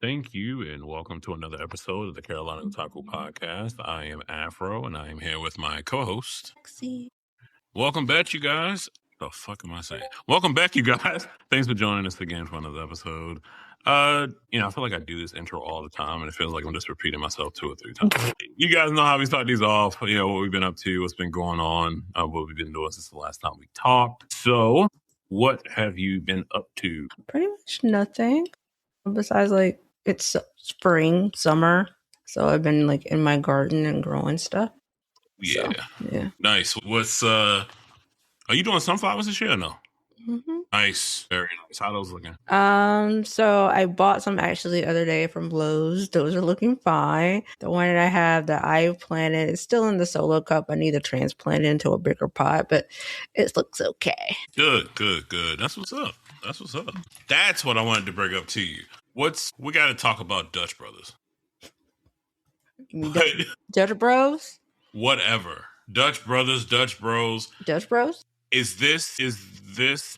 Thank you, and welcome to another episode of the Carolina Otaku Podcast. I am Afro, and I am here with my co-host. Sexy. Welcome back, you guys. The fuck am I saying? Welcome back, you guys. Thanks for joining us again for another episode. I feel like I do this intro all the time, and it feels like I'm just repeating myself 2 or 3 times. You guys know how we start these off. What we've been up to, what's been going on, what we've been doing since the last time we talked. So, what have you been up to? Pretty much nothing. Besides, like, it's spring, summer. So I've been, like, in my garden and growing stuff. Yeah. So, yeah. Nice. Are you doing sunflowers this year or no? Mm-hmm. Nice. Very nice. How are those looking? So I bought some actually the other day from Lowe's. Those are looking fine. The one that I have that I planted is still in the solo cup. I need to transplant it into a bigger pot, but it looks okay. Good. That's what's up. That's what I wanted to bring up to you. We got to talk about Dutch Brothers. You mean Dutch Bros? Whatever. Dutch Brothers, Dutch Bros. Dutch Bros? Is this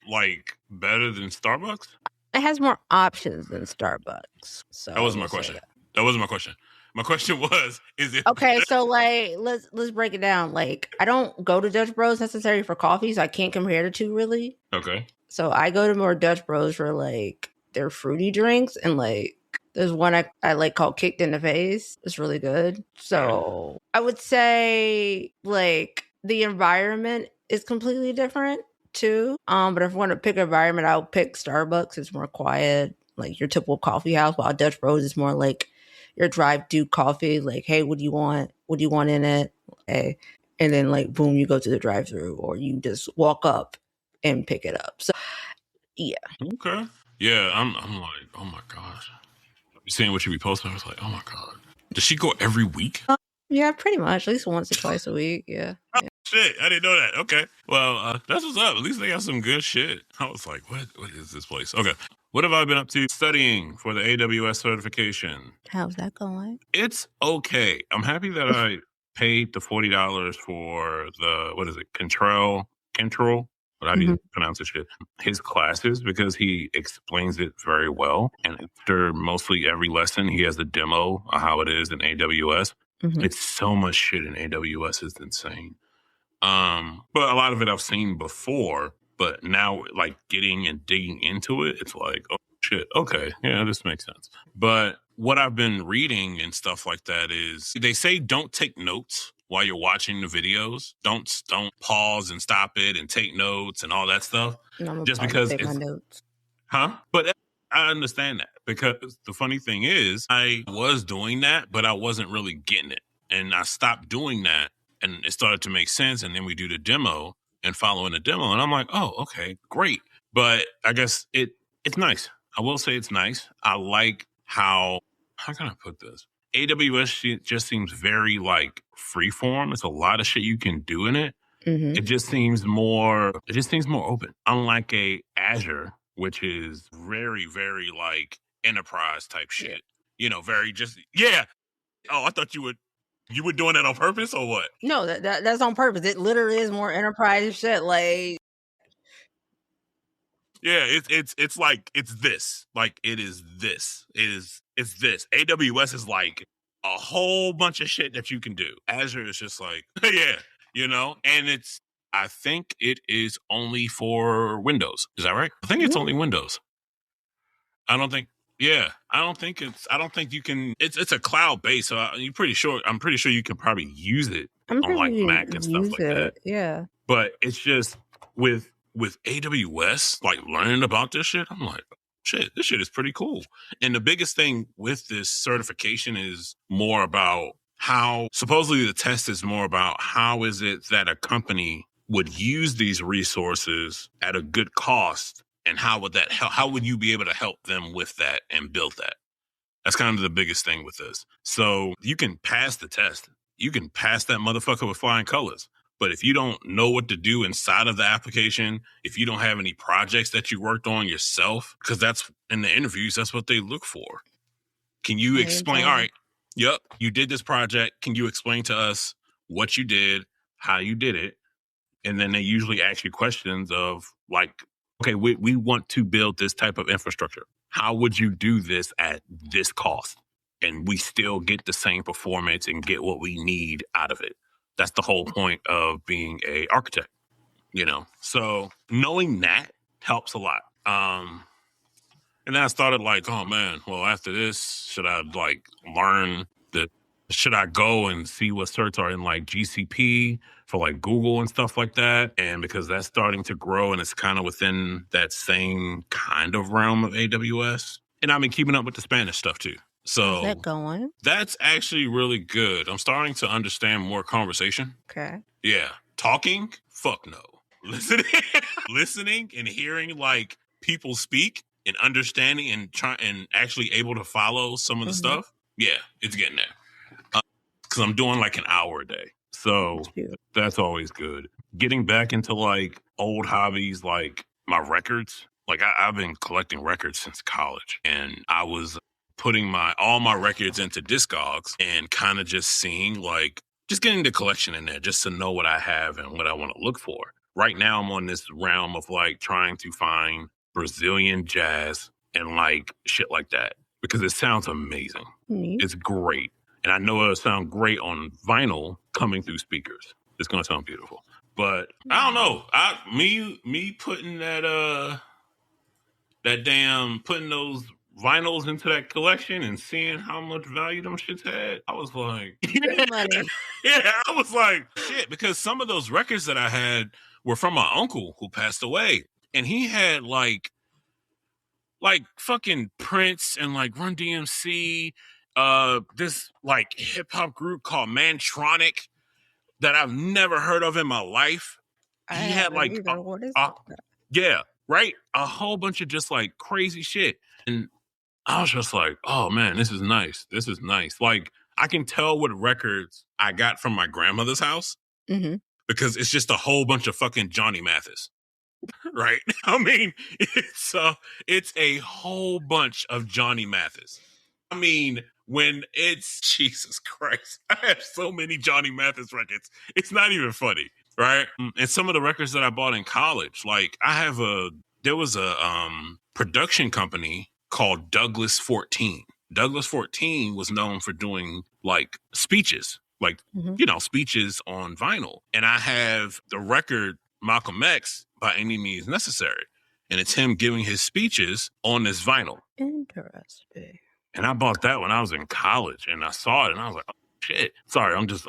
like better than Starbucks? It has more options than Starbucks. So that wasn't my question. That wasn't my question. My question was, is it okay? So like, let's break it down. Like, I don't go to Dutch Bros necessarily for coffee, so I can't compare the two really. Okay. So I go to more Dutch Bros for like their fruity drinks, and like there's one I like called Kicked in the Face. It's really good. So I would say like the environment is completely different too. But if I want to pick an environment, I'll pick Starbucks. It's more quiet, like your typical coffee house, while Dutch Bros is more like your drive-through coffee. Like, hey, what do you want? What do you want in it? Okay. And then like boom, you go to the drive-through, or you just walk up and pick it up. So yeah. Okay. Yeah, I'm like, oh my gosh. You seeing what you be posting? I was like, oh my god. Does she go every week? Yeah, pretty much. At least once or twice a week. Yeah. Shit, I didn't know that. Okay. Well, that's what's up. At least they got some good shit. I was like, what is this place? Okay. What have I been up to? Studying for the AWS certification. How's that going? It's okay. I'm happy that I paid the $40 for the, what is it? Control? How do you pronounce this shit? His classes, because he explains it very well. And after mostly every lesson, he has a demo of how it is in AWS. Mm-hmm. It's so much shit in AWS. It's insane. But a lot of it I've seen before, but now like getting and digging into it, it's like, oh shit, okay, yeah, this makes sense. But what I've been reading and stuff like that is they say don't take notes while you're watching the videos. Don't pause and stop it and take notes and all that stuff. Just because take my notes. But I understand that, because the funny thing is I was doing that, but I wasn't really getting it. And I stopped doing that, and it started to make sense. And then we do the demo and following the demo, and I'm like, oh, okay, great. But I guess it's nice. I will say it's nice. I like how can I put this? AWS just seems very like freeform. It's a lot of shit you can do in it. Mm-hmm. It just seems more open. Unlike a Azure, which is very, very like enterprise type shit. Yeah. Very just, yeah. Oh, I thought you were doing that on purpose or what? No, that's on purpose. It literally is more enterprise shit. Like, yeah, it's like it's this. Like it is this. It's this. AWS is like a whole bunch of shit that you can do. Azure is just like, yeah, and I think it is only for Windows. Is that right? I think it's only Windows. I don't think you can. It's a cloud base, so I'm pretty sure you can probably use it on like Mac and stuff like that. Yeah, but it's just with AWS, like learning about this shit, I'm like, shit, this shit is pretty cool. And the biggest thing with this certification is more about how, supposedly the test is more about how is it that a company would use these resources at a good cost, and how would that help? How would you be able to help them with that and build that? That's kind of the biggest thing with this. So you can pass the test. You can pass that motherfucker with flying colors. But if you don't know what to do inside of the application, if you don't have any projects that you worked on yourself, because that's in the interviews, that's what they look for. Can you explain? All right, yep, you did this project. Can you explain to us what you did, how you did it? And then they usually ask you questions of like, okay, we want to build this type of infrastructure. how would you do this at this cost? And we still get the same performance and get what we need out of it. That's the whole point of being a architect, you know? So knowing that helps a lot. And then I started like, oh man, well, after this, should I like learn should I go and see what certs are in like GCP for like Google and stuff like that? And because that's starting to grow and it's kind of within that same kind of realm of AWS. And I've been keeping up with the Spanish stuff too. So how's that going? That's actually really good. I'm starting to understand more conversation. Okay. Yeah. Talking? Fuck no. Listening and hearing like people speak and understanding and and actually able to follow some of the stuff. Yeah, it's getting there. Because I'm doing like an hour a day. So that's always good. Getting back into like old hobbies, like my records. Like I've been collecting records since college, and I was putting all my records into Discogs and kind of just seeing like, just getting the collection in there just to know what I have and what I want to look for. Right now I'm on this realm of like trying to find Brazilian jazz and like shit like that because it sounds amazing. It's great. And I know it'll sound great on vinyl coming through speakers. It's going to sound beautiful. But I don't know. Me putting putting those vinyls into that collection and seeing how much value them shits had, I was like, money. Yeah, I was like, shit, because some of those records that I had were from my uncle who passed away. And he had like fucking Prince and like Run DMC, this like hip hop group called Mantronic that I've never heard of in my life. He had like, what is that? Yeah, right? A whole bunch of just like crazy shit. And I was just like, oh man, this is nice. This is nice. Like I can tell what records I got from my grandmother's house because it's just a whole bunch of fucking Johnny Mathis. Right? I mean, it's a whole bunch of Johnny Mathis. I mean, when it's Jesus Christ, I have so many Johnny Mathis records. It's not even funny, right? And some of the records that I bought in college, like there was a production company called Douglas 14. Douglas 14 was known for doing like speeches, like, speeches on vinyl. And I have the record Malcolm X by Any Means Necessary. And it's him giving his speeches on this vinyl. Interesting. And I bought that when I was in college and I saw it and I was like, oh, shit. Sorry, I'm just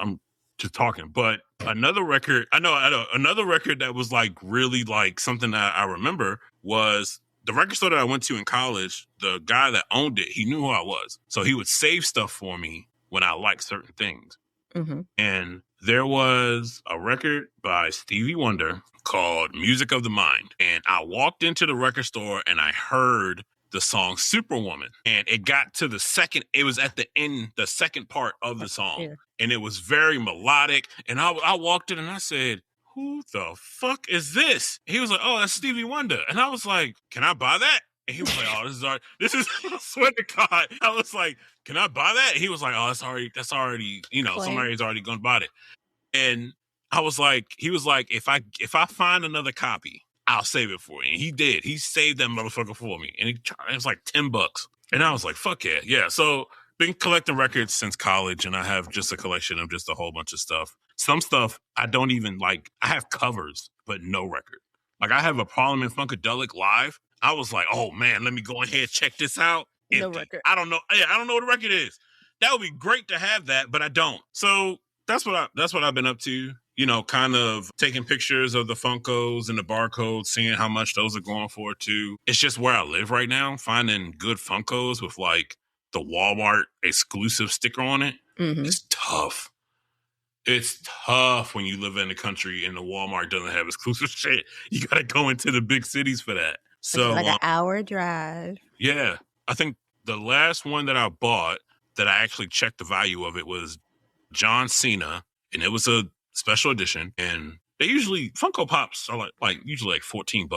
talking. But another record, I know another record that was like really like something that I remember was the record store that I went to in college. The guy that owned it, he knew who I was. So he would save stuff for me when I liked certain things. And there was a record by Stevie Wonder called Music of the Mind. And I walked into the record store and I heard the song Superwoman. And it got to it was at the end, the second part of the song. Yeah. And it was very melodic. And I walked in and I said, who the fuck is this? He was like, oh, that's Stevie Wonder. And I was like, can I buy that? And he was like, oh, this is, I swear to God. I was like, can I buy that? And he was like, oh, that's already, somebody's already going to buy it. And he was like, if I find another copy, I'll save it for you. And he did. He saved that motherfucker for me. And it was like $10. And I was like, fuck yeah. Yeah. So been collecting records since college, and I have just a collection of just a whole bunch of stuff. Some stuff I don't even like. I have covers, but no record. Like I have a Parliament Funkadelic live. I was like, oh man, let me go ahead and check this out. Empty. No record. I don't know. Yeah, I don't know what the record is. That would be great to have that, but I don't. So that's what I've been up to. Kind of taking pictures of the Funkos and the barcodes, seeing how much those are going for too. It's just where I live right now. Finding good Funkos with like the Walmart exclusive sticker on it. It's tough. It's tough when you live in the country and the Walmart doesn't have exclusive shit. You got to go into the big cities for that. So like an hour drive. Yeah. I think the last one that I bought that I actually checked the value of it was John Cena, and it was a special edition. And they usually, Funko Pops are like usually like $14,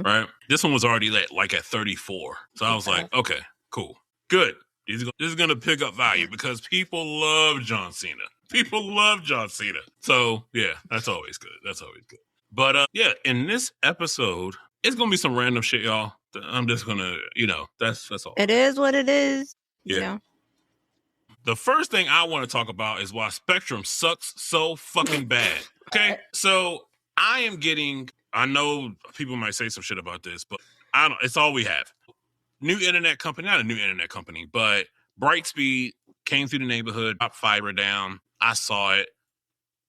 right? This one was already like at 34. So I was like, okay, cool, good. This is going to pick up value because people love John Cena. People love John Cena. So yeah, that's always good. But yeah, in this episode, It's gonna be some random shit, y'all. I'm just gonna, that's all. It is what it is. Yeah. You know? The first thing I want to talk about is why Spectrum sucks so fucking bad. Okay, so I know people might say some shit about this, but I don't. It's all we have. New internet company, not a new internet company, but Brightspeed came through the neighborhood, dropped fiber down. I saw it,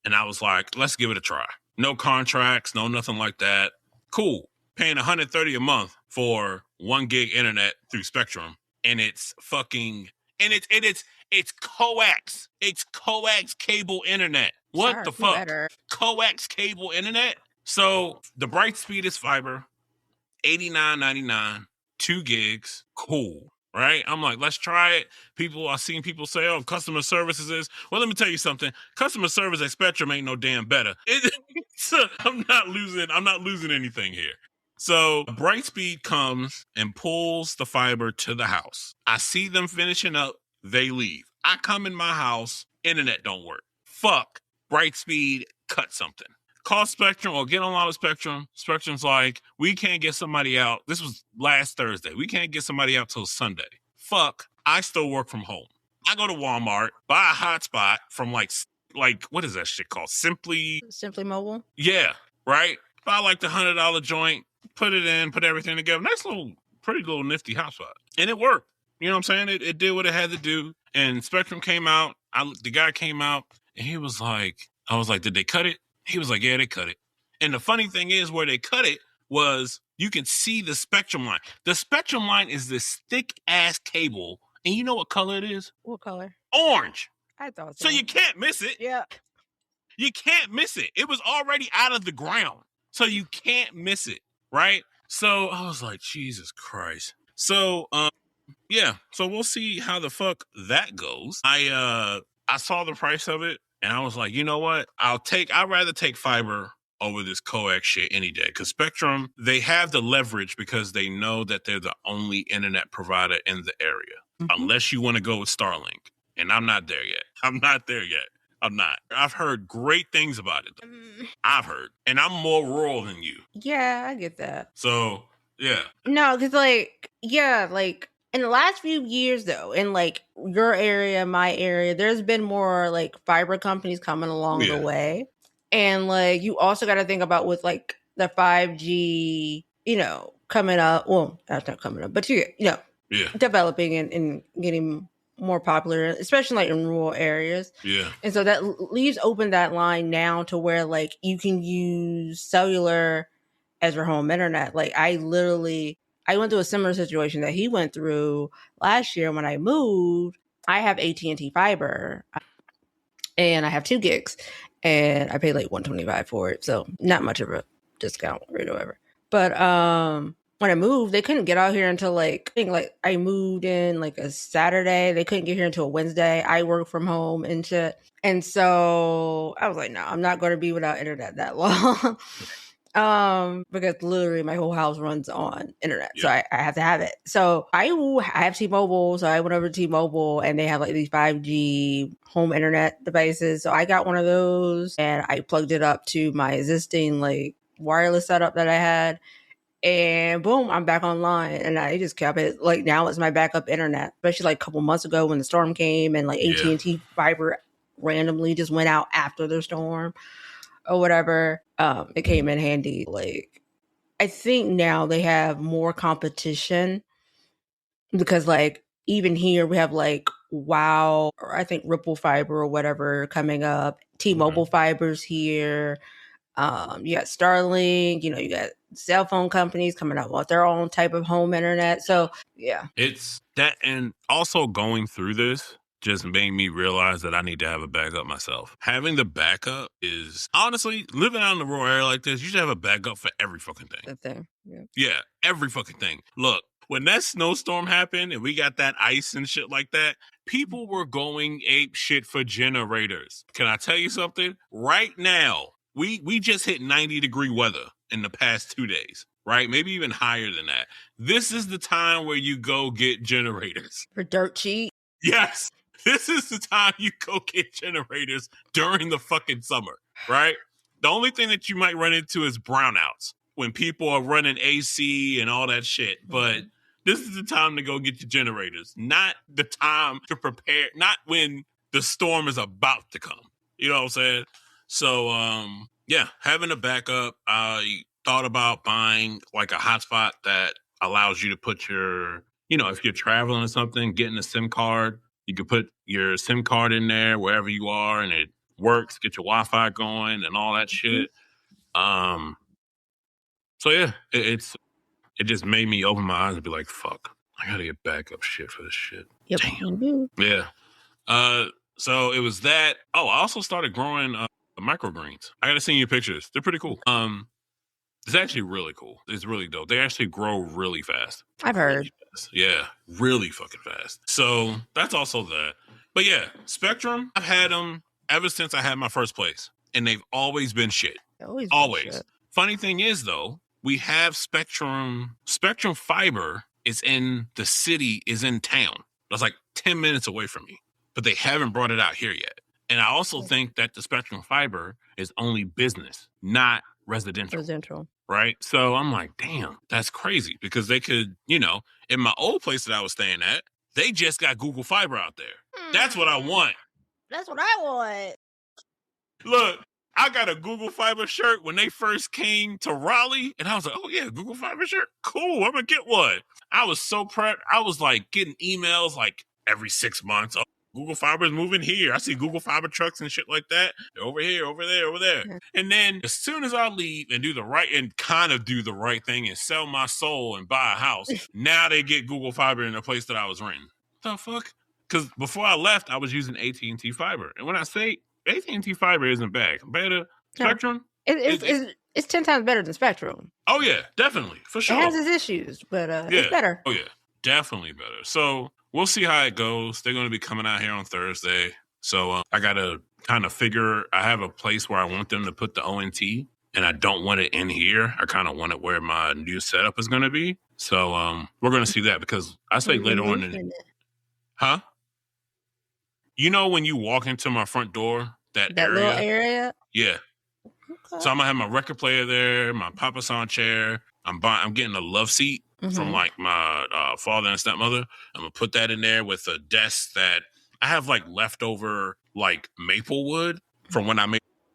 and I was like, let's give it a try. No contracts, no nothing like that. Cool. Paying $130 a month for 1 gig internet through Spectrum, and it's fucking it's coax. It's coax cable internet. What the fuck? Better. Coax cable internet. So the Brightspeed is fiber, $89.99, 2 gigs. Cool. Right? I'm like, let's try it. I've seen people say, oh, customer services is. Well, let me tell you something. Customer service at Spectrum ain't no damn better. I'm not losing anything here. So Brightspeed comes and pulls the fiber to the house. I see them finishing up. They leave. I come in my house. Internet don't work. Fuck. Brightspeed cut something. Call Spectrum or get online with Spectrum. Spectrum's like, we can't get somebody out. This was last Thursday. We can't get somebody out till Sunday. Fuck. I still work from home. I go to Walmart, buy a hotspot from like what is that shit called? Simply Mobile? Yeah, right? Buy like the $100 joint, put it in, put everything together. Nice pretty little nifty hotspot. And it worked. You know what I'm saying? It did what it had to do. And Spectrum came out. The guy came out and he was like, I was like, did they cut it? He was like, yeah, they cut it. And the funny thing is where they cut it was you can see the Spectrum line. The Spectrum line is this thick ass cable. And you know what color it is? What color? Orange. I thought so. So you can't miss it. Yeah. You can't miss it. It was already out of the ground. So you can't miss it. Right? So I was like, Jesus Christ. So, yeah. So we'll see how the fuck that goes. I saw the price of it. And I was like, you know what? I'd rather take fiber over this coax shit any day. Because Spectrum, they have the leverage because they know that they're the only internet provider in the area. Mm-hmm. Unless you want to go with Starlink. And I'm not there yet. I'm not. I've heard great things about it. I've heard. And I'm more rural than you. Yeah, I get that. So, yeah. No, because in the last few years, though, in like your area, my area, there's been more like fiber companies coming along the way. And like you also got to think about with like the 5G, coming up. Well, that's not coming up, but developing and getting more popular, especially like in rural areas. Yeah. And so that leaves open that line now to where like you can use cellular as your home internet. Like I went through a similar situation that he went through last year when I moved. I have AT&T fiber and I have 2 gigs and I paid like $125 for it. So not much of a discount or whatever. But when I moved, they couldn't get out here until I moved in like a Saturday. They couldn't get here until Wednesday. I work from home and shit. And so I was like, no, I'm not going to be without internet that long. Because literally my whole house runs on internet. Yeah. So I have to have it. So I have T-Mobile. So I went over to T-Mobile and they have like these 5G home internet devices. So I got one of those and I plugged it up to my existing like wireless setup that I had. And boom, I'm back online. And I just kept it like now it's my backup internet, especially like a couple months ago when the storm came and like AT&T fiber randomly just went out after the storm or whatever. It came in handy. Like, I think now they have more competition because like even here we have like Wow, or I think Ripple Fiber or whatever coming up. T-Mobile Fiber's here. You got Starlink, you got cell phone companies coming out with their own type of home internet. So yeah. It's that, and also going through this just made me realize that I need to have a backup myself. Having the backup is, honestly, living out in the rural area like this, you should have a backup for every fucking thing. That thing, yeah, every fucking thing. Look, when that snowstorm happened and we got that ice and shit like that, people were going ape shit for generators. Can I tell you something? Right now, we just hit 90-degree weather in the past 2 days, right? Maybe even higher than that. This is the time where you go get generators. For dirt cheap? Yes. This is the time you go get generators during the fucking summer, right? The only thing that you might run into is brownouts. when people are running AC and all that shit. But this is the time to go get your generators, not the time to prepare, not when the storm is about to come. You know what I'm saying? So, yeah, having a backup. I thought about buying like a hotspot that allows you to put your, if you're traveling or something, getting a SIM card, you can put your SIM card in there wherever you are and it works, get your Wi-Fi going and all that shit. So yeah, it just made me open my eyes and be like, fuck, I gotta get backup shit for this shit. Yep. Damn. Yeah. So it was that. Oh, I also started growing microgreens. I gotta send you pictures. They're pretty cool. It's actually really cool. It's really dope. They actually grow really fast. I've heard. Yeah, really fucking fast. So that's also that. But yeah, Spectrum, I've had them ever since I had my first place. And they've always been shit. Always. Funny thing is, though, we have Spectrum. Spectrum Fiber is in the city, is in town. That's like 10 minutes away from me. But they haven't brought it out here yet. And I also think that the Spectrum Fiber is only business, not residential. Right? So I'm like, damn, that's crazy. Because they could, in my old place that I was staying at, they just got Google Fiber out there. That's what I want. That's what I want. Look, I got a Google Fiber shirt when they first came to Raleigh. And I was like, oh, yeah, Google Fiber shirt? Cool, I'm going to get one. I was so proud. I was like getting emails like every 6 months. Oh, Google Fiber is moving here. I see Google Fiber trucks and shit like that. They're over here, over there, over there. Yeah. And then as soon as I leave and do the right thing and sell my soul and buy a house, now they get Google Fiber in the place that I was renting. The fuck? Because before I left, I was using AT&T Fiber. And when I say AT&T Fiber isn't bad compared to Spectrum, it's 10 times better than Spectrum. Oh, yeah, definitely. For sure. It has its issues, but it's better. Oh, yeah, definitely better. So we'll see how it goes. They're going to be coming out here on Thursday. So I got to kind of I have a place where I want them to put the ONT, and I don't want it in here. I kind of want it where my new setup is going to be. So we're going to see that because I say later on. Huh? When you walk into my front door, that area? Little area? Yeah. Okay. So I'm going to have my record player there, my Papa San chair. I'm getting a love seat from like my father and stepmother. I'm going to put that in there with a desk that I have like leftover like maple wood from when I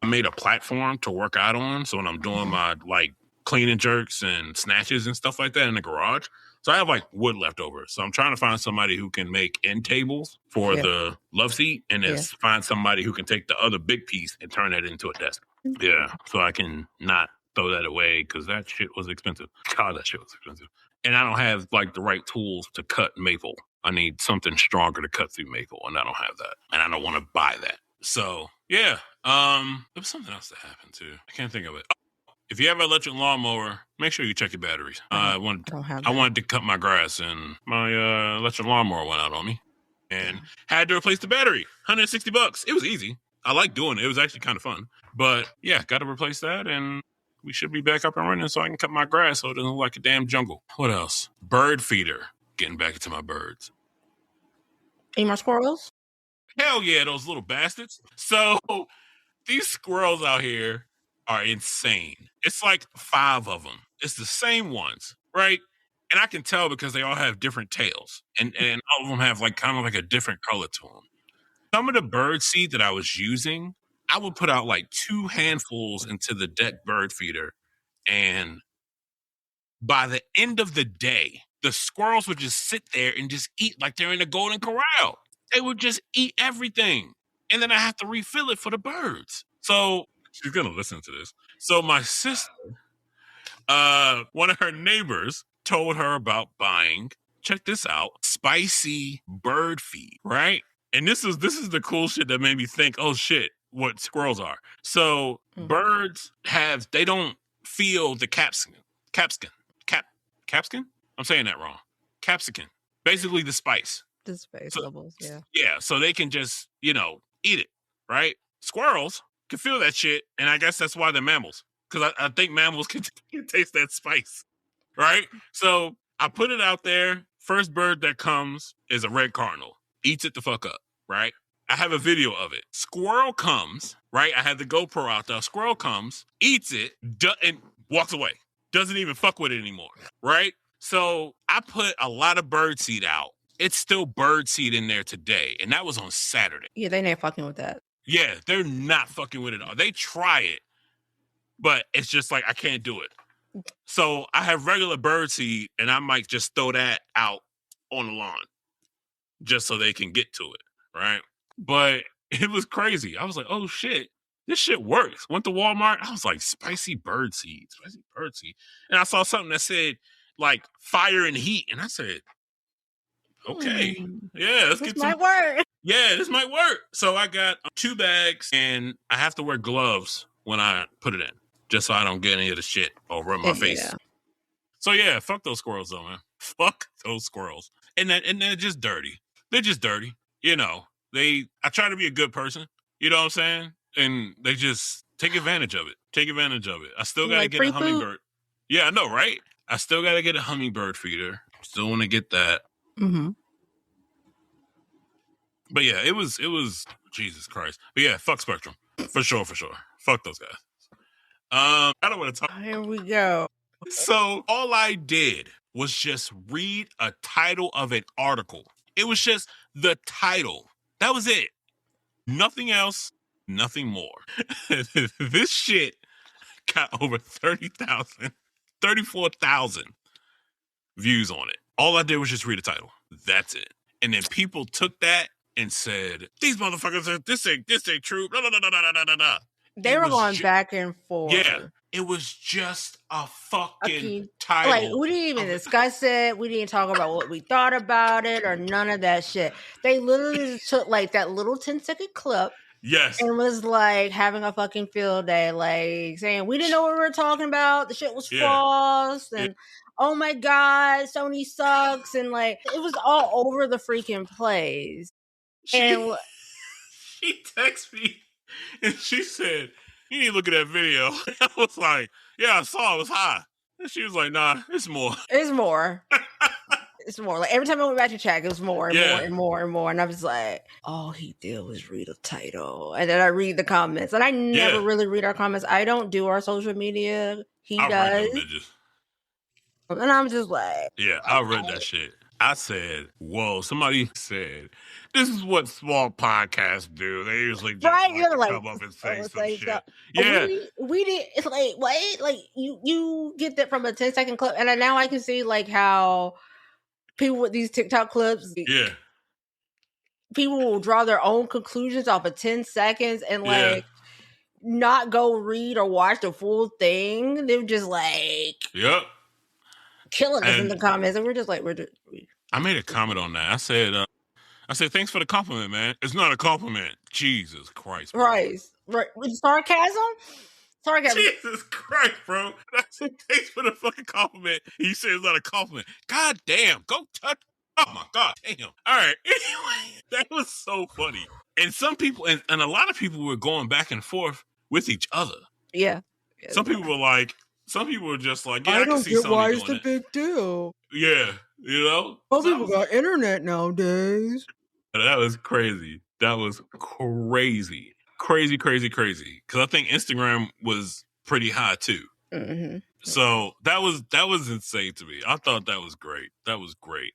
made a platform to work out on. So when I'm doing my like clean and jerks and snatches and stuff like that in the garage. So I have like wood left over. So I'm trying to find somebody who can make end tables for the love seat and then find somebody who can take the other big piece and turn that into a desk. Yeah. So I can not throw that away because that shit was expensive. God, that shit was expensive. And I don't have like the right tools to cut maple. I need something stronger to cut through maple and I don't have that. And I don't want to buy that. So yeah. There was something else that happened too. I can't think of it. If you have an electric lawnmower, make sure you check your batteries. I wanted to cut my grass, and my electric lawnmower went out on me, and had to replace the battery. $160. It was easy. I like doing it. It was actually kind of fun. But yeah, got to replace that, and we should be back up and running so I can cut my grass so it doesn't look like a damn jungle. What else? Bird feeder. Getting back into my birds. Any more squirrels? Hell yeah, those little bastards. So these squirrels out here are insane. It's like 5 of them. It's the same ones, right? And I can tell because they all have different tails. And all of them have like kind of like a different color to them. Some of the bird seed that I was using, I would put out like 2 handfuls into the deck bird feeder. And by the end of the day, the squirrels would just sit there and just eat like they're in a golden corral. They would just eat everything. And then I have to refill it for the birds. So she's going to listen to this. So my sister, one of her neighbors told her about buying, check this out, spicy bird feed, right? And this is the cool shit that made me think, oh shit, what squirrels are. So birds they don't feel the capsicum. I'm saying that wrong. Capsicum. Basically the spice. The spice levels, yeah. Yeah, so they can just, eat it, right? Squirrels can feel that shit, and I guess that's why they're mammals. Because I think mammals can taste that spice, right? So I put it out there. First bird that comes is a red cardinal. Eats it the fuck up, right? I have a video of it. Squirrel comes, right? I had the GoPro out there. Squirrel comes, eats it, and walks away. doesn't even fuck with it anymore, right? So I put a lot of birdseed out. It's still birdseed in there today, and that was on Saturday. Yeah, they ain't fucking with that. Yeah, they're not fucking with it at all. They try it, but it's just like I can't do it. So I have regular birdseed, and I might just throw that out on the lawn just so they can get to it, right? But it was crazy. I was like, oh shit, this shit works. Went to Walmart. I was like, spicy birdseed. And I saw something that said like fire and heat. And I said, okay, yeah, let's This get some. might work. Yeah, this might work. So I got 2 bags, and I have to wear gloves when I put it in, just so I don't get any of the shit all over my face. Yeah. So yeah, fuck those squirrels though, man. Fuck those squirrels. And they're just dirty. They're just dirty. You know, I try to be a good person. You know what I'm saying? And they just take advantage of it. I still got to get a hummingbird. Yeah, I know, right? I still got to get a hummingbird feeder. Still want to get that. Mm-hmm. But yeah, it was Jesus Christ. But yeah, fuck Spectrum. For sure. Fuck those guys. I don't want to talk. Here we go. So all I did was just read a title of an article. It was just the title. That was it. Nothing else, nothing more. This shit got over 34,000 views on it. All I did was just read the title. That's it. And then people took that and said, these motherfuckers are this ain't true. Blah, blah, blah, blah, blah, blah. They were going back and forth. Yeah. It was just a fucking title. Like, we didn't even discuss it. We didn't talk about what we thought about it or none of that shit. They literally just took like that little 10-second clip. Yes. And was like having a fucking field day, like saying we didn't know what we were talking about. The shit was false. And oh my God, Sony sucks. And like, it was all over the freaking place. And she texted me and she said, you need to look at that video. I was like, yeah, I saw it was high. And she was like, nah, it's more. It's more. It's more. Like every time I went back to check, it was more and more and more and more. And I was like, all he did was read a title. And then I read the comments. And I never really read our comments. I don't do our social media. He does. And I'm just like, yeah, I read that shit. I said, whoa, somebody said, this is what small podcasts do. They usually just come up and say some shit. Yeah. We did, it's like, wait, like you get that from a 10-second clip. And now I can see like how people with these TikTok clips, people will draw their own conclusions off of 10 seconds and like not go read or watch the full thing. They're just like, killing us in the comments, and we're just like, I made a comment on that. I said, thanks for the compliment, man. It's not a compliment. Jesus Christ. Bro. Right. With sarcasm? Jesus Christ, bro. I said, thanks for the fucking compliment. He said it's not a compliment. God damn. Go touch. Oh my God. Damn. All right. Anyway, that was so funny. And some people, and a lot of people were going back and forth with each other. Yeah. Some people were just like, yeah, I don't get why it's a big deal. Yeah. You know? Most people got internet nowadays. That was crazy. Crazy. Because I think Instagram was pretty high too. Mm-hmm. So that was insane to me. I thought that was great.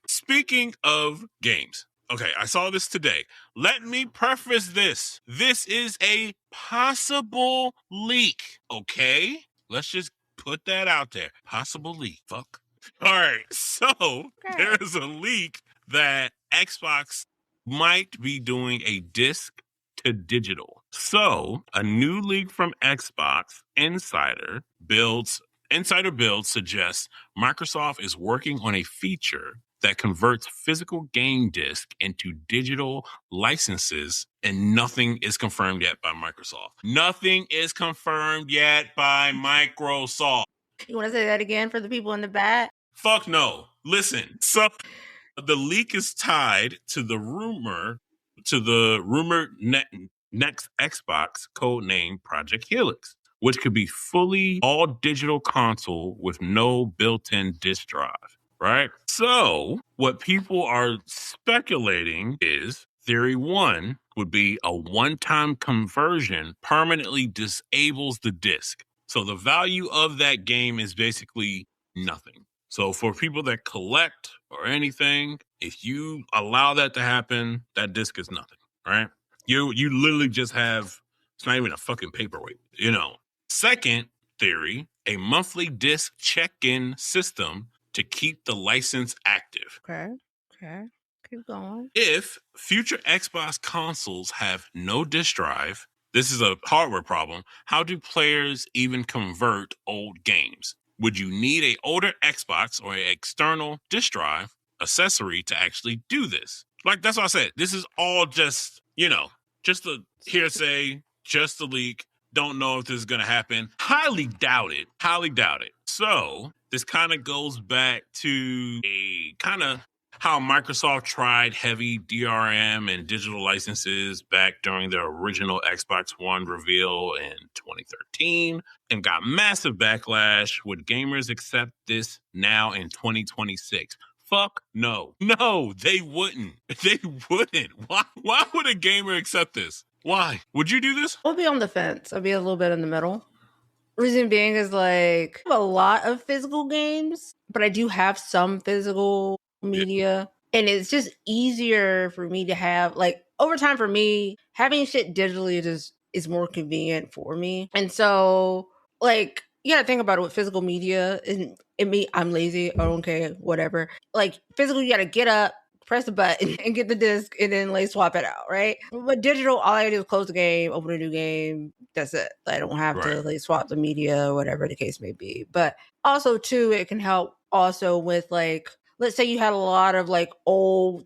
Speaking of games, okay, I saw this today. Let me preface this. This is a possible leak, okay? Let's just put that out there. Possible leak. Fuck. All right. So there is a leak that Xbox might be doing a disc to digital. So a new leak from Xbox Insider Builds suggests Microsoft is working on a feature that converts physical game disc into digital licenses, and nothing is confirmed yet by Microsoft. You want to say that again for the people in the back? Fuck no. Listen, so the leak is tied to the rumored next Xbox codename Project Helix, which could be fully all digital console with no built-in disk drive, right? So what people are speculating is theory 1 would be a one-time conversion permanently disables the disk. So the value of that game is basically nothing. So for people that collect or anything, if you allow that to happen, that disc is nothing, right? You literally just have, it's not even a fucking paperweight, you know. Second theory, a monthly disc check-in system to keep the license active. Okay. Keep going. If future Xbox consoles have no disk drive, this is a hardware problem. How do players even convert old games? Would you need an older Xbox or an external disk drive accessory to actually do this? Like, that's what I said. This is all just, just a hearsay, just a leak. Don't know if this is going to happen. Highly doubt it. So this kind of goes back to a kind of how Microsoft tried heavy DRM and digital licenses back during the original Xbox One reveal in 2013 and got massive backlash. Would gamers accept this now in 2026? Fuck no. No, they wouldn't. They wouldn't. Why would a gamer accept this? Why? Would you do this? I'll be on the fence. I'll be a little bit in the middle. Reason being is like I have a lot of physical games, but I do have some physical media. And it's just easier for me to have like over time for me, having shit digitally just is more convenient for me. And so like you gotta think about it with physical media and me, I'm lazy, I don't care, whatever. Like physical, you gotta get up, press the button and get the disc and then like swap it out, right? But digital, all I do is close the game, open a new game. That's it. I don't have to like swap the media or whatever the case may be. But also too, it can help also with like, let's say you had a lot of like old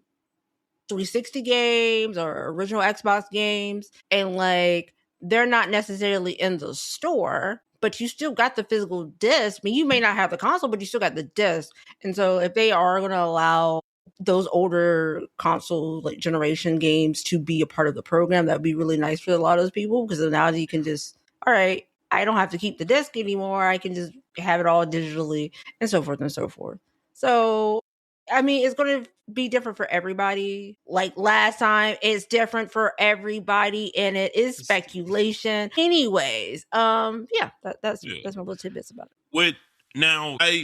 360 games or original Xbox games and like they're not necessarily in the store, but you still got the physical disc. I mean, you may not have the console, but you still got the disc. And so if they are going to allow those older console like generation games to be a part of the program, that would be really nice for a lot of those people because now you can just, all right, I don't have to keep the disc anymore. I can just have it all digitally and so forth and so forth. So, I mean, it's going to be different for everybody. Like last time, it's different for everybody, and it is speculation. Anyways, yeah, that's my little tidbits about it.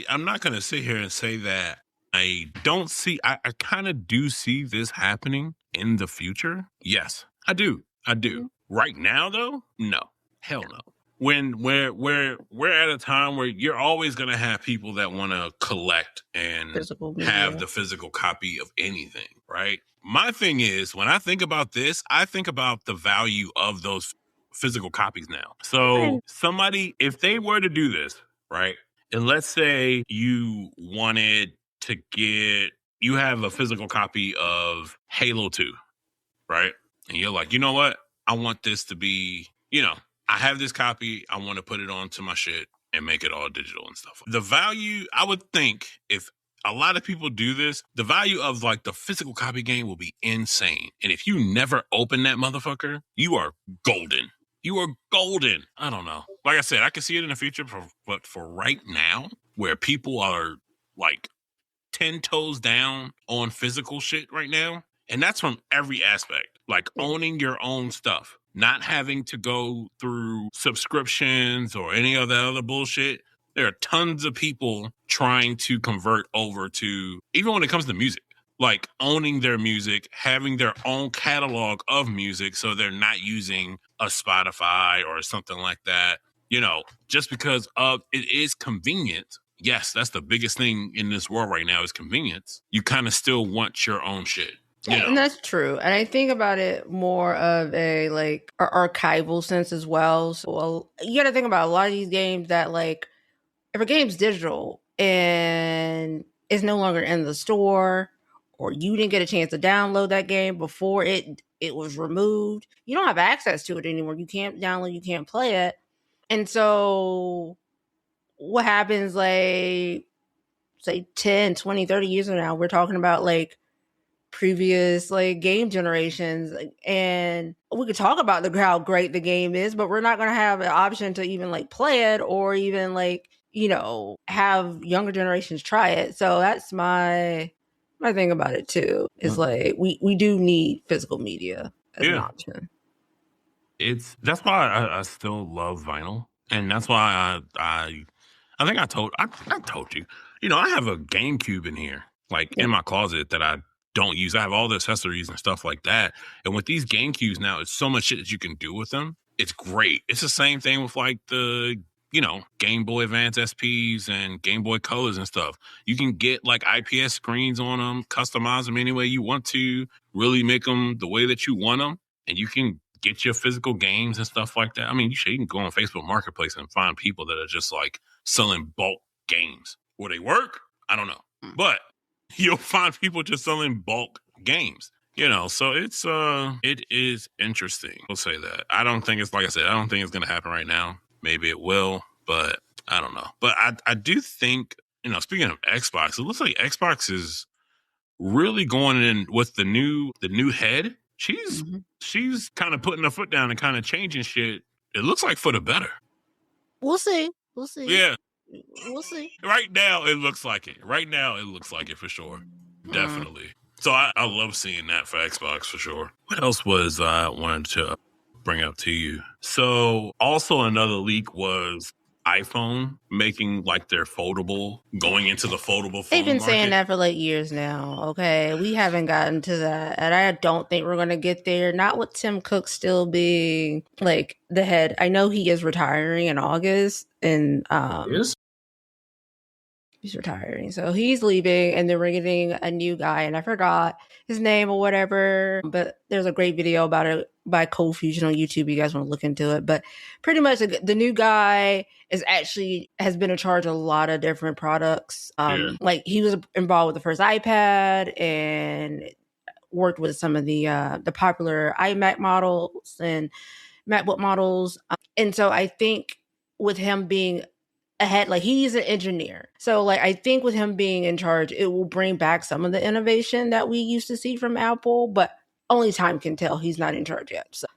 I'm not going to sit here and say that I don't see. I kind of do see this happening in the future. Yes, I do. Mm-hmm. Right now, though, no, hell no. When we're at a time where you're always going to have people that want to collect and have the physical copy of anything, right? My thing is, when I think about this, I think about the value of those physical copies now. So somebody, if they were to do this, right? And let's say you wanted to you have a physical copy of Halo 2, right? And you're like, you know what? I want this to be, I have this copy. I want to put it onto my shit and make it all digital and stuff. The value, I would think, if a lot of people do this, the value of like the physical copy game will be insane. And if you never open that motherfucker, you are golden. You are golden. I don't know. Like I said, I can see it in the future, but for right now, where people are like 10 toes down on physical shit right now, and that's from every aspect, like owning your own stuff. Not having to go through subscriptions or any of that other bullshit. There are tons of people trying to convert over to, even when it comes to music, like owning their music, having their own catalog of music so they're not using a Spotify or something like that, just because of it is convenient. Yes, that's the biggest thing in this world right now is convenience. You kind of still want your own shit. And that's true. And I think about it more of a like archival sense as well. So you got to think about a lot of these games that like if a game's digital and it's no longer in the store or you didn't get a chance to download that game before it was removed, you don't have access to it anymore. You can't download, you can't play it. And so what happens like say 10, 20, 30 years from now, we're talking about like previous like game generations and we could talk about how great the game is, but we're not going to have an option to even like play it or even like have younger generations try it. So that's my thing about it too is like we do need physical media as an option. That's why I still love vinyl. And that's why I think I told you. You know, I have a GameCube in here, like in my closet that I don't use. I have all the accessories and stuff like that. And with these GameCubes now, it's so much shit that you can do with them. It's great. It's the same thing with like the, you know, Game Boy Advance SPs and Game Boy Colors and stuff. You can get like IPS screens on them, customize them any way you want to, really make them the way that you want them. And you can get your physical games and stuff like that. I mean, you can go on Facebook Marketplace and find people that are just like selling bulk games. Will they work? I don't know. But you'll find people just selling bulk games. You know, so it is interesting. We'll say that. I don't think it's, like I said, I don't think it's gonna happen right now. Maybe it will, but I don't know. But I do think, you know, speaking of Xbox, it looks like Xbox is really going in with the new head. She's kind of putting her foot down and kind of changing shit. It looks like for the better. We'll see. We'll see. Yeah. We'll see. Right now, it looks like it. Right now, it looks like it for sure. Definitely. So I love seeing that for Xbox for sure. What else was I wanted to bring up to you? So also another leak was iPhone making like their foldable, going into the foldable phone They've been market. saying that for like years now. Okay, we haven't gotten to that, and I don't think we're gonna get there. Not with Tim Cook still being like the head. I know he is retiring in August, and he's retiring, so he's leaving, and then we're getting a new guy, and I forgot his name or whatever. But there's a great video about it by Cold Fusion on YouTube. You guys want to look into it, but pretty much the new guy has been in charge of a lot of different products. Like he was involved with the first iPad and worked with some of the popular iMac models and MacBook models, and so I think with him being ahead, like he's an engineer, so like I think with him being in charge, it will bring back some of the innovation that we used to see from Apple, but only time can tell. He's not in charge yet. So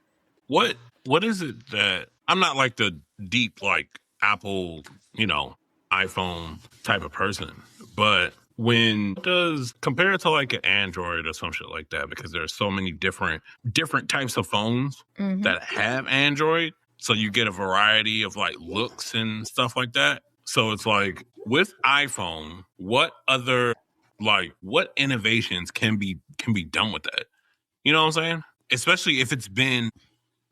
what is it that I'm not like the deep like Apple, you know, iPhone type of person, but when does compare it to like an Android or some shit like that, because there's so many different types of phones that have Android, so you get a variety of like looks and stuff like that. So it's like with iPhone, what innovations can be done with that? You know what I'm saying? Especially if it's been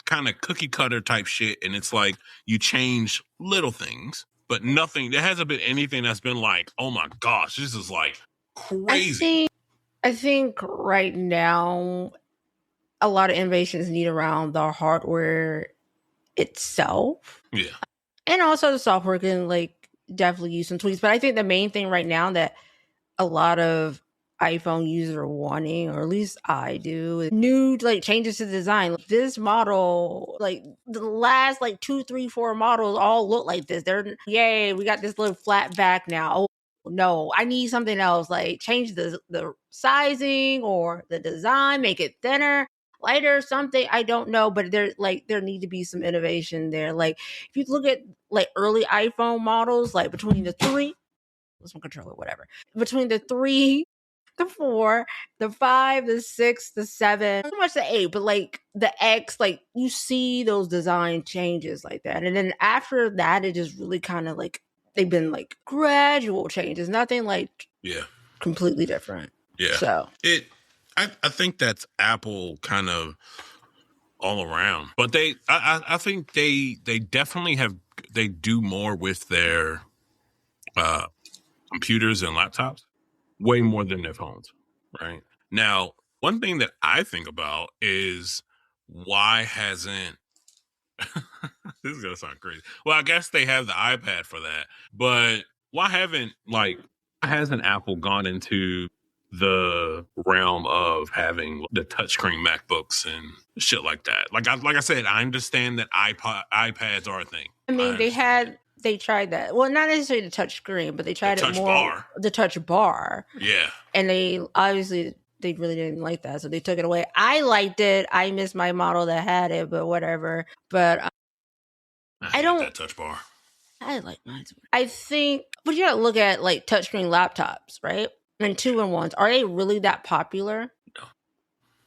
kind of cookie cutter type shit and it's like you change little things, but nothing. There hasn't been anything that's been like, oh my gosh, this is like crazy. I think right now a lot of innovations need around the hardware itself. Yeah. And also the software can like definitely use some tweaks. But I think the main thing right now that a lot of iPhone users are wanting, or at least I do, is new like changes to the design. This model, like the last like 2, 3, 4 models all look like this. They're yay, we got this little flat back now. Oh no, I need something else. Like change the sizing or the design, make it thinner, lighter, something. I don't know, but there need to be some innovation there. Like if you look at like early iPhone models, like between the 3, let's controller, whatever, between the 3, the 4, the 5, the 6, the 7, pretty much the 8, but like the X, like you see those design changes like that. And then after that, it just really kind of like, they've been like gradual changes, nothing like completely different. Yeah. So I think that's Apple kind of all around, but I think they definitely they do more with their computers and laptops, way more than their phones, right? Now, one thing that I think about is why hasn't this is gonna sound crazy. Well, I guess they have the iPad for that, but why hasn't Apple gone into the realm of having the touchscreen MacBooks and shit like that? Like I said, I understand that iPads are a thing. I mean, they tried that. Well, not necessarily the touch screen, but they tried the touch bar. Yeah. And they obviously they really didn't like that, so they took it away. I liked it. I missed my model that had it, but whatever. But I don't that touch bar. I like mine. I think, but you gotta look at like touchscreen laptops, right? And 2-in-1s. Are they really that popular? No.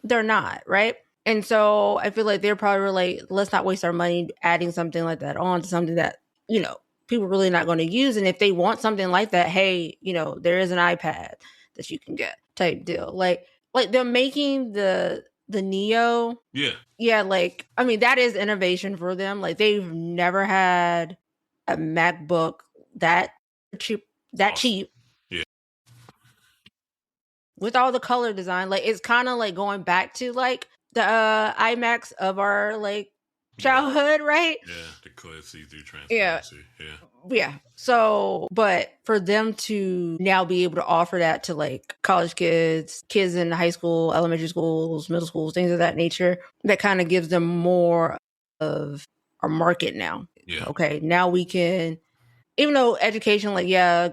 They're not, right? And so I feel like they're probably like, let's not waste our money adding something like that on to something that people really not going to use. And if they want something like that, hey, there is an iPad that you can get type deal. Like they're making the Neo. Yeah. Yeah, that is innovation for them. Like they've never had a MacBook that cheap Yeah. with all the color design. Like it's kind of like going back to like the iMacs of our childhood, right? Yeah, the clear see-through transparency. Yeah. So, but for them to now be able to offer that to like college kids in high school, elementary schools, middle schools, things of that nature, that kind of gives them more of our market now. Yeah. Okay. Now we can, even though education,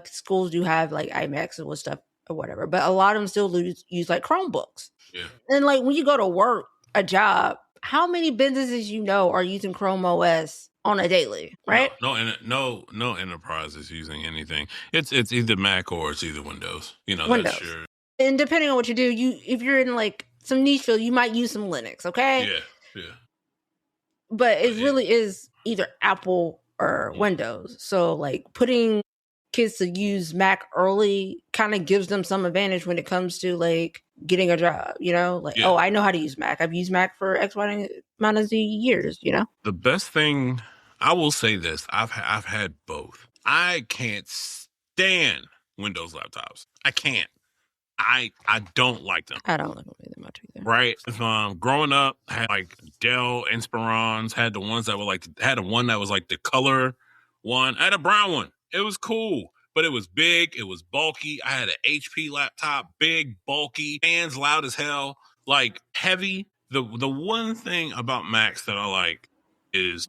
schools do have like iMacs and stuff or whatever, but a lot of them still use like Chromebooks. Yeah. And like when you go to work, a job, how many businesses are using Chrome OS on a daily, right? No enterprise is using anything. It's either Mac or it's either Windows. Windows. That's your... And depending on what you do, if you're in like some niche field, you might use some Linux, okay? Yeah. But it really is either Apple or Windows. So like putting kids to use Mac early kind of gives them some advantage when it comes to like getting a job, oh, I know how to use Mac. I've used Mac for X, Y amount of years, The best thing, I will say this, I've had both. I can't stand Windows laptops. I can't. I don't like them. I don't like them either much either. Right? Growing up, I had like Dell Inspirons, had the ones that were had a one that was like the color one. I had a brown one. It was cool, but it was big. It was bulky. I had an HP laptop, big, bulky, fans loud as hell, like heavy. The one thing about Macs that I like is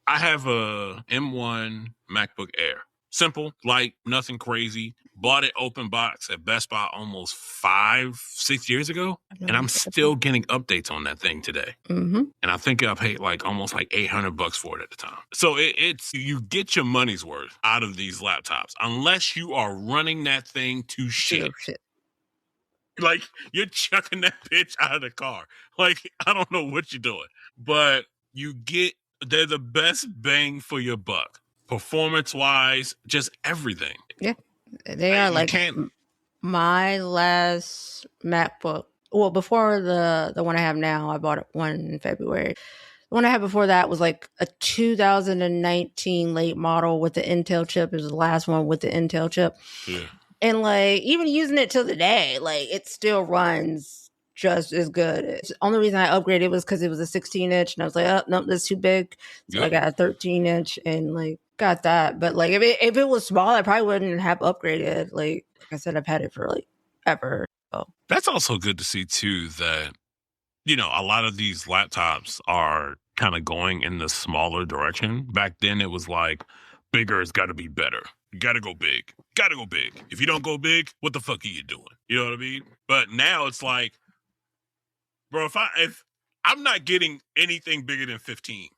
I have a M1 MacBook Air. Simple, light, nothing crazy. Bought it open box at Best Buy almost 5-6 years ago. And I'm still getting updates on that thing today. Mm-hmm. And I think I paid almost $800 for it at the time. So it's you get your money's worth out of these laptops unless you are running that thing to shit. Like you're chucking that bitch out of the car. Like I don't know what you're doing, but they're the best bang for your buck. Performance wise, just everything. Yeah, they are my last MacBook. Well, before the one I have now, I bought one in February. The one I had before that was like a 2019 late model with the Intel chip. It was the last one with the Intel chip. Yeah. And even using it till the day, it still runs just as good. The only reason I upgraded was because it was a 16-inch, and I was like, oh, no, that's too big. So I got a 13-inch and got that. But if it was small, I probably wouldn't have upgraded. Like I said, I've had it for ever. So. That's also good to see too that a lot of these laptops are kind of going in the smaller direction. Back then, it was bigger has got to be better. You got to go big. Got to go big. If you don't go big, what the fuck are you doing? You know what I mean? But now it's bro, if I'm not getting anything bigger than 15,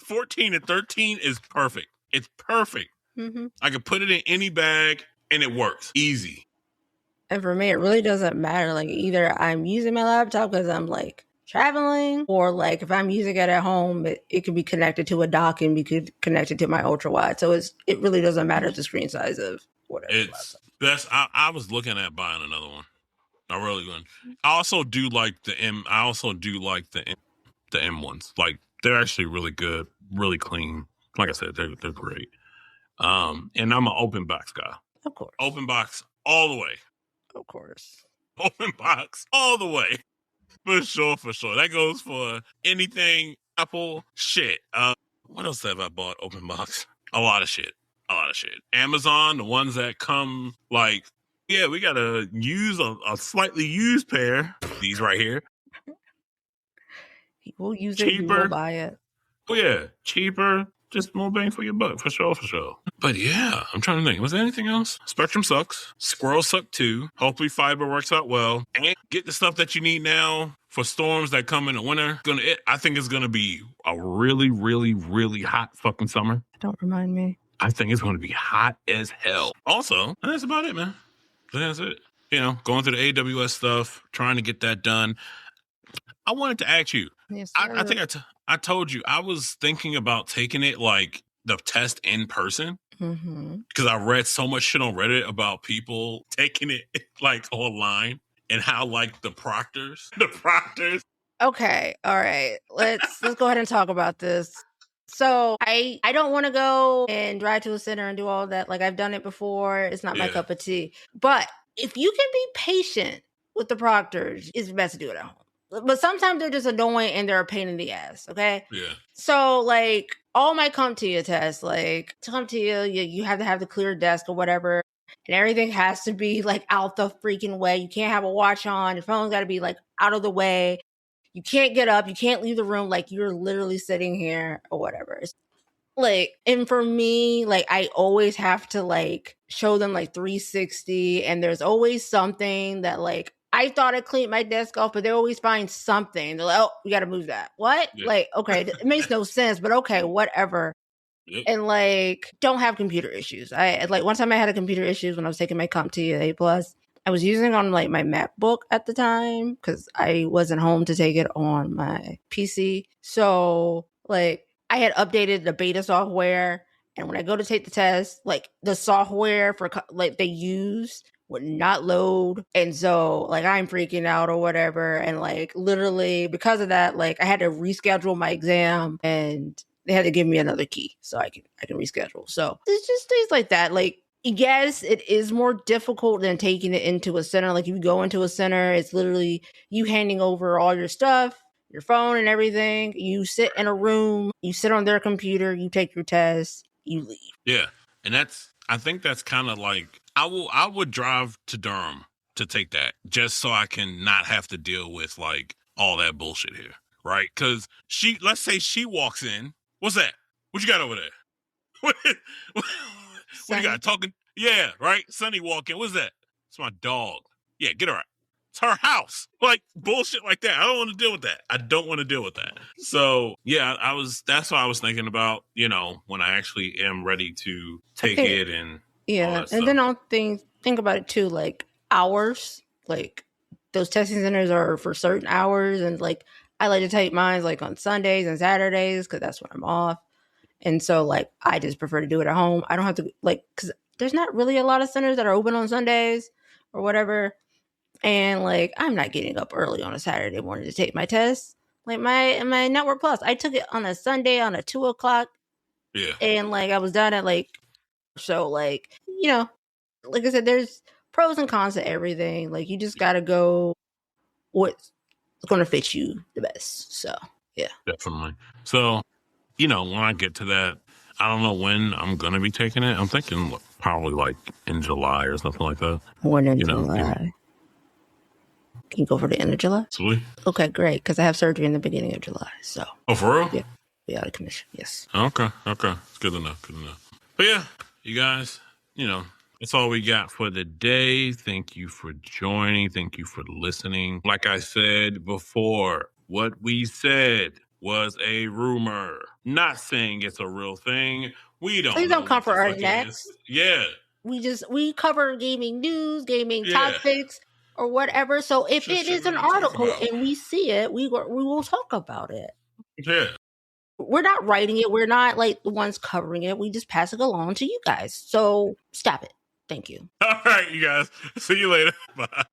14 and 13 is perfect. It's perfect. Mm-hmm. I can put it in any bag and it works. Easy. And for me, it really doesn't matter. Either I'm using my laptop because I'm traveling, or if I'm using it at home, it can be connected to a dock and be connected to my ultra wide. So it really doesn't matter the screen size of whatever. It's best. I was looking at buying another one. I really wouldn't. I also do like the M. I also do like the M ones. They're actually really good, really clean. Like I said, they're great. And I'm an open box guy. Of course. Open box all the way. Of course. Open box all the way. For sure. That goes for anything Apple shit. What else have I bought open box? A lot of shit. Amazon, the ones that come we gotta use a slightly used pair. These right here. We'll use cheaper. It. We'll buy it. Oh yeah, cheaper. Just more bang for your buck, for sure. But yeah, I'm trying to think. Was there anything else? Spectrum sucks. Squirrels suck too. Hopefully fiber works out well. And get the stuff that you need now for storms that come in the winter. I think it's gonna be a really, really, really hot fucking summer. Don't remind me. I think it's gonna be hot as hell. Also, that's about it, man. That's it. Going through the AWS stuff, trying to get that done. I wanted to ask you. Yes, I think I told you I was thinking about taking it the test in person Mm-hmm. because I read so much shit on Reddit about people taking it like online and how like the proctors. Okay, all right. Let's go ahead and talk about this. So I don't want to go and drive to a center and do all that. Like I've done it before. It's not my Yeah. cup of tea. But if you can be patient with the proctors, it's best to do it at home. But sometimes they're just annoying and they're a pain in the ass. Okay. Yeah. So like all my come to you tests, like to come to you have to have the clear desk or whatever. And everything has to be like out the freaking way. You can't have a watch on. Your phone's got to be like out of the way. You can't get up. You can't leave the room. Like you're literally sitting here or whatever. It's like, and for me, like I always have to like show them like 360. And there's always something that like I thought I cleaned my desk off, but they always find something. They're like, oh, we got to move that. What? Yeah. Like, okay, it makes no sense, but okay, whatever. Yep. And like don't have computer issues. I like one time I had a computer issues when I was taking my CompTIA A plus. I was using on like my MacBook at the time because I wasn't home to take it on my PC. So like I had updated the beta software, and when I go to take the test, like the software for like they use would not load, and so like I'm freaking out or whatever, and like literally because of that, like I had to reschedule my exam and they had to give me another key so I can reschedule. So it's just things like that. Like yes, it is more difficult than taking it into a center. Like if you go into a center, it's literally you handing over all your stuff, your phone and everything. You sit in a room, you sit on their computer, you take your test, you leave. Yeah. And I think that's kind of like, I would drive to Durham to take that just so I can not have to deal with like all that bullshit here. Right. Cause let's say she walks in. What's that? What you got over there? What you got? Talking? Yeah, right? Sonny walk in. What's that? It's my dog. Yeah, get her out. It's her house. Like bullshit like that. I don't want to deal with that. I don't want to deal with that. So yeah, that's what I was thinking about, when I actually am ready to take it and yeah. And then I'll think about it too, like hours. Like those testing centers are for certain hours, and like I like to take mine like on Sundays and Saturdays because that's when I'm off. And so like I just prefer to do it at home. I don't have to like because there's not really a lot of centers that are open on Sundays or whatever. And like I'm not getting up early on a Saturday morning to take my test. Like my Network Plus, I took it on a Sunday on a 2:00. Yeah. And like I was done at like so like like I said, there's pros and cons to everything. Like you just gotta go what's gonna fit you the best. So yeah. Definitely. So, when I get to that, I don't know when I'm gonna be taking it. I'm thinking probably like in July or something like that. When in July. Can you go for the end of July? Absolutely. Okay, great. Because I have surgery in the beginning of July. So. Oh, for real? Yeah. Be out of commission. Yes. Okay. It's good to know. But yeah, you guys, that's all we got for the day. Thank you for joining. Thank you for listening. Like I said before, what we said was a rumor. Not saying it's a real thing. We don't. Please don't come for our necks. Yeah. We cover gaming news, gaming topics, or whatever. So if it is an article and we see it, we will talk about it. Yeah. We're not writing it. We're not like the ones covering it. We just pass it along to you guys. So stop it. Thank you. All right, you guys. See you later. Bye.